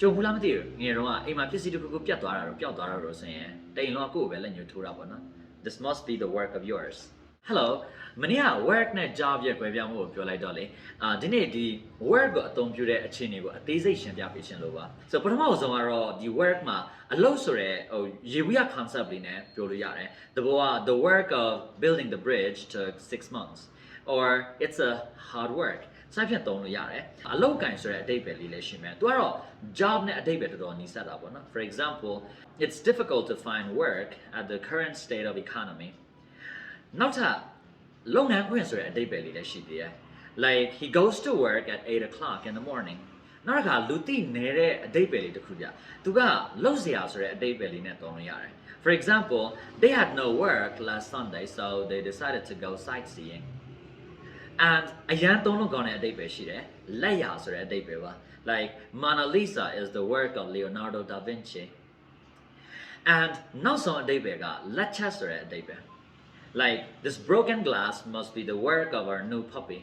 ကြုံဘူးလားမသိဘူးငယ်တော့အိမ်မှာပစ္စည်းတစ်ခုခုပြတ်သွားတာတော့ပျောက်သွားတာတော့ဆိုရင်တိမ်လုံးကကိုယ့်ကိုပဲလက်ညှိုးထိုးတာပေါ့နော် This must be the work of yours Hello မနေ့က work နဲ့ job ရဲ့ကွဲပြားမှုကိုပြောလိုက်တော့လေဒီနေ့ဒီ work ကိုအသုံးပြုတဲ့အခြေအနေကိုအသေးစိတ်ရှင်းပြပေးရှင်လို့ပါဆိုပထမဆုံးကတော့ဒီ work မှာအလုပ်ဆိုတဲ့ဟိုရေဘူးရ concept လေးနဲ့ပြောလို့ရတယ်တဘောက the work of building the bridge took 6 months or it's a hard work စိုက်ဖြတ်သုံးလို့ရတယ်အလုပ်ကင်ဆိုတဲ့အဓိပ္ပာယ်လေးလည်းရှိမယ်သူကတော့ job နဲ့အဓိပ္ပာယ်တော်တော်နီးစပ်တာပေါ့နော် For example it's difficult to find work at the current state of economy နောက်ထပ်လုပ်ငန်းခွင်ဆိုတဲ့အဓိပ္ပာယ်လေးလည်းရှိသေးတယ် like he goes to work at 8 o'clock in the morning နောက်တစ်ခါလူသိနေတဲ့အဓိပ္ပာယ်လေးတစ်ခုပြသူကလုပ်စရာဆိုတဲ့အဓိပ္ပာယ်လေးနဲ့သုံးလို့ရတယ် For example they had no work last Sunday so they decided to go sightseeing and အရန်သုံးလို့ကောင်းတဲ့အဓိပ္ပာယ်ရှိတယ်လက်ရာဆိုတဲ့အဓိပ္ပာယ်ပါ like Mona Lisa is the work of Leonardo da Vinci and နောက်ဆုံးအဓိပ္ပာယ်ကလက်ချက်ဆိုတဲ့အဓိပ္ပာယ်like this broken glass must be the work of our new puppy